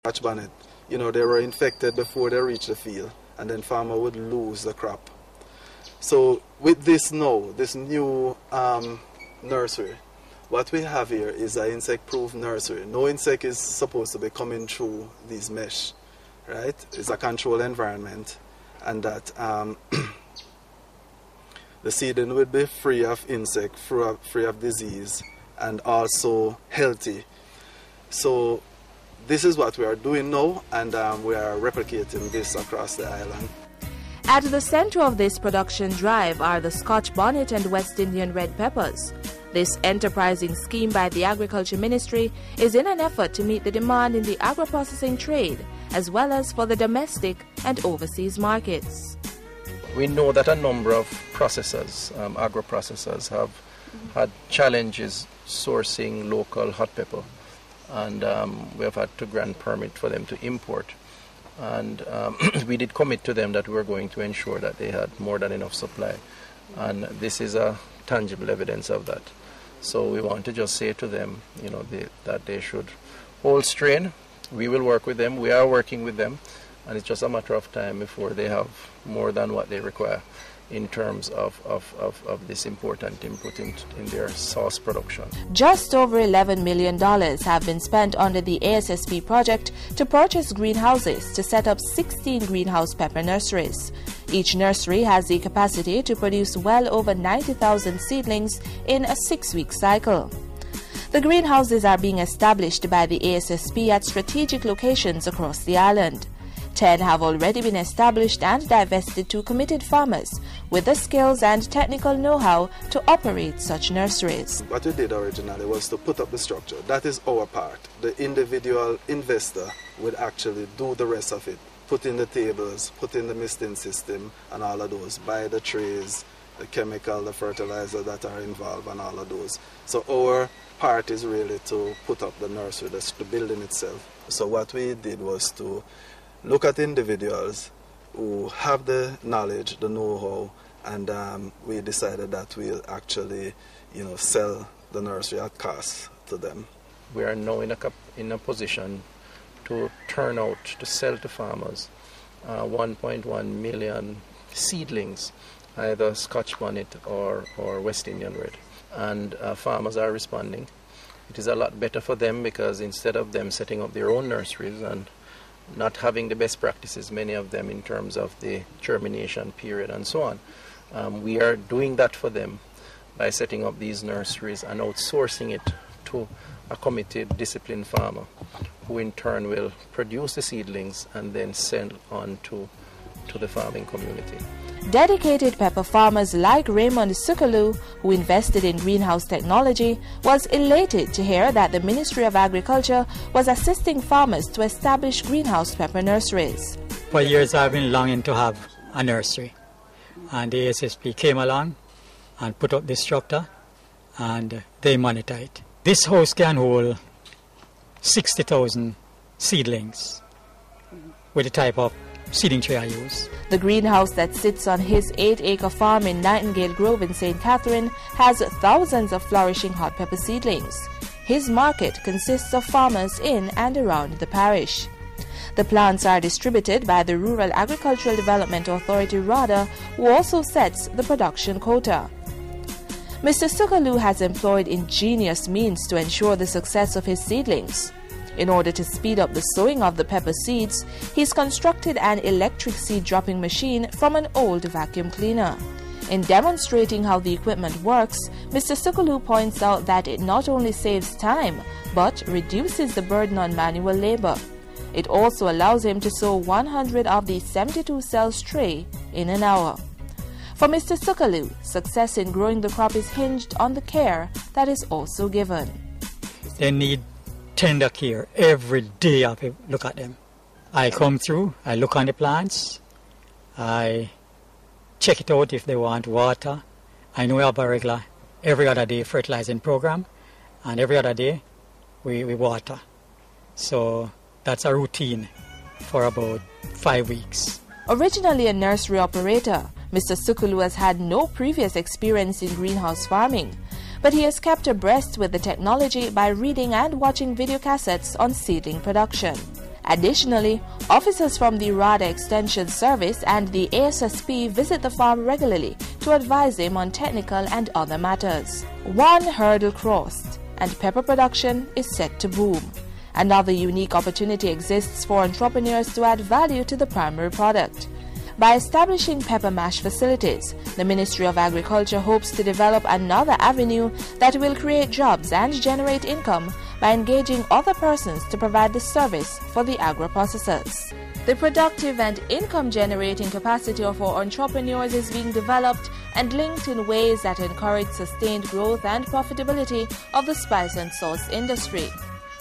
Scotch bonnet, you know, they were infected before they reached the field, and then farmer would lose the crop. So with this now, this new nursery, what we have here is an insect-proof nursery. No insect is supposed to be coming through these mesh, right? It's a controlled environment, and that the seedling will be free of insect, free of disease, and also healthy. So this is what we are doing now, and we are replicating this across the island. At the center of this production drive are the Scotch bonnet and West Indian red peppers. This enterprising scheme by the Agriculture Ministry is in an effort to meet the demand in the agro-processing trade, as well as for the domestic and overseas markets. We know that a number of processors, agro-processors, have had challenges sourcing local hot pepper, and we have had to grant permit for them to import. And we did commit to them that we were going to ensure that they had more than enough supply, and this is a tangible evidence of that. So we want to just say to them, you know, that they should hold strain. We will work with them. We are working with them, and it's just a matter of time before they have more than what they require in terms of this important input in their sauce production. Just over $11 million have been spent under the ASSP project to purchase greenhouses to set up 16 greenhouse pepper nurseries. Each nursery has the capacity to produce well over 90,000 seedlings in a 6-week cycle. The greenhouses are being established by the ASSP at strategic locations across the island. 10 have already been established and divested to committed farmers with the skills and technical know-how to operate such nurseries. What we did originally was to put up the structure. That is our part. The individual investor would actually do the rest of it. Put in the tables, put in the misting system and all of those, buy the trays, the chemical, the fertilizer that are involved and all of those. So our part is really to put up the nursery, the building itself. So what we did was to look at individuals who have the knowledge, the know-how, and we decided that we'll actually, you know, sell the nursery at cost to them. We are now in a position to turn out to sell to farmers 1.1 million seedlings, either Scotch bonnet or West Indian red, and farmers are responding. It is a lot better for them because instead of them setting up their own nurseries and not having the best practices, many of them in terms of the germination period and so on, we are doing that for them by setting up these nurseries and outsourcing it to a committed, disciplined farmer who in turn will produce the seedlings and then sell on to the farming community. Dedicated pepper farmers like Raymond Sukalu, who invested in greenhouse technology, was elated to hear that the Ministry of Agriculture was assisting farmers to establish greenhouse pepper nurseries. For years I've been longing to have a nursery, and the ASSP came along and put up this structure and they monitor it. This house can hold 60,000 seedlings with the type of seeding tray I use. The greenhouse that sits on his 8-acre farm in Nightingale Grove in St. Catherine has thousands of flourishing hot pepper seedlings. His market consists of farmers in and around the parish. The plants are distributed by the Rural Agricultural Development Authority RADA, who also sets the production quota. Mr. Sukalu has employed ingenious means to ensure the success of his seedlings. In order to speed up the sowing of the pepper seeds, he's constructed an electric seed dropping machine from an old vacuum cleaner. In demonstrating how the equipment works, Mr. Sukalu points out that it not only saves time, but reduces the burden on manual labor. It also allows him to sow 100 of the 72 cells tray in an hour. For Mr. Sukalu, success in growing the crop is hinged on the care that is also given. They need tender care every day. I look at them. I come through, I look on the plants, I check it out if they want water. I know we have a regular every other day fertilizing program, and every other day we water. So that's a routine for about 5 weeks. Originally a nursery operator, Mr. Sukalu has had no previous experience in greenhouse farming, but he has kept abreast with the technology by reading and watching video cassettes on seedling production. Additionally, officers from the RADA Extension Service and the ASSP visit the farm regularly to advise him on technical and other matters. One hurdle crossed, and pepper production is set to boom. Another unique opportunity exists for entrepreneurs to add value to the primary product. By establishing pepper mash facilities, the Ministry of Agriculture hopes to develop another avenue that will create jobs and generate income by engaging other persons to provide the service for the agro-processors. The productive and income-generating capacity of our entrepreneurs is being developed and linked in ways that encourage sustained growth and profitability of the spice and sauce industry.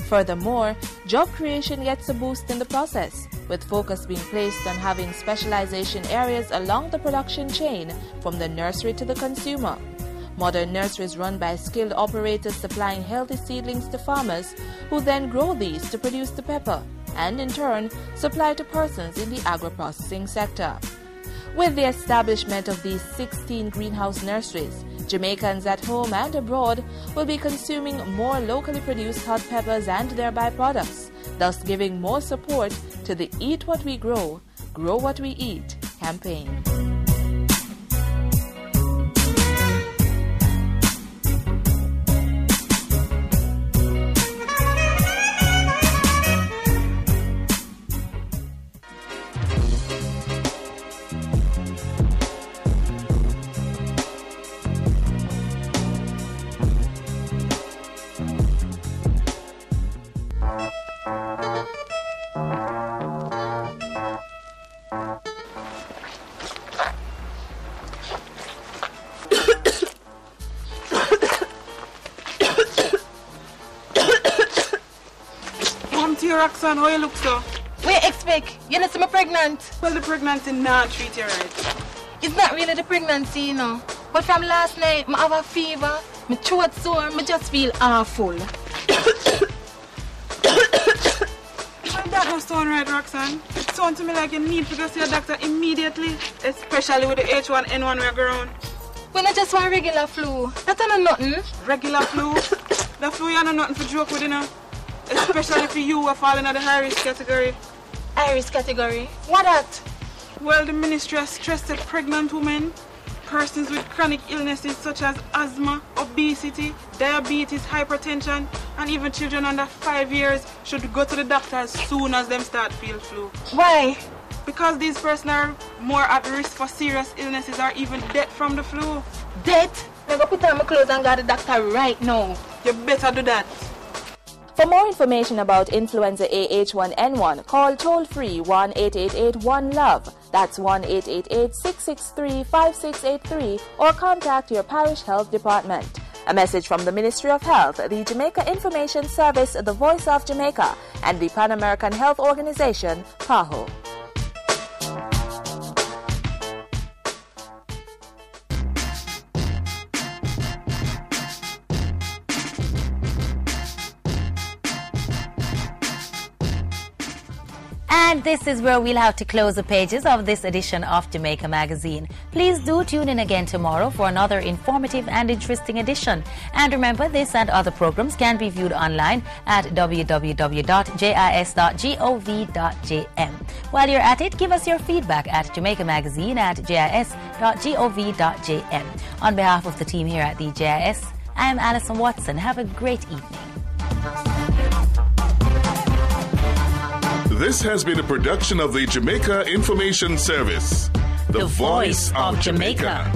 Furthermore, job creation gets a boost in the process, with focus being placed on having specialization areas along the production chain from the nursery to the consumer. Modern nurseries run by skilled operators supplying healthy seedlings to farmers who then grow these to produce the pepper and in turn supply to persons in the agro-processing sector. With the establishment of these 16 greenhouse nurseries, Jamaicans at home and abroad will be consuming more locally produced hot peppers and their byproducts, thus giving more support to the Eat What We Grow, Grow What We Eat campaign. Roxanne, how you look so? Wait, expect. You know, I'm pregnant. Well, the pregnancy not treat you right. It's not really the pregnancy, you know. But from last night, I have a fever, my throat sore, I just feel awful. Well, that don't sound right, Roxanne. It sounds to me like you need to go see a doctor immediately, especially with the H1N1 we're going. When I just want regular flu. That's not nothing. Regular flu? The flu, you know nothing for joke with, you know. Especially for you who are falling in the high-risk category. High-risk category? What that? Well, the ministry has stressed that pregnant women, persons with chronic illnesses such as asthma, obesity, diabetes, hypertension, and even children under 5 years should go to the doctor as soon as them start feel flu. Why? Because these persons are more at risk for serious illnesses or even death from the flu. Death? I'm going to put on my clothes and go to the doctor right now. You better do that. For more information about influenza A H1N1, call toll-free 1-888-1-LOVE. That's 1-888-663-5683 or contact your parish health department. A message from the Ministry of Health, the Jamaica Information Service, the Voice of Jamaica, and the Pan American Health Organization, PAHO. And this is where we'll have to close the pages of this edition of Jamaica Magazine. Please do tune in again tomorrow for another informative and interesting edition. And remember, this and other programs can be viewed online at www.jis.gov.jm. While you're at it, give us your feedback at jamaicamagazine@jis.gov.jm. On behalf of the team here at the JIS, I am Alison Watson. Have a great evening. This has been a production of the Jamaica Information Service, the voice of Jamaica.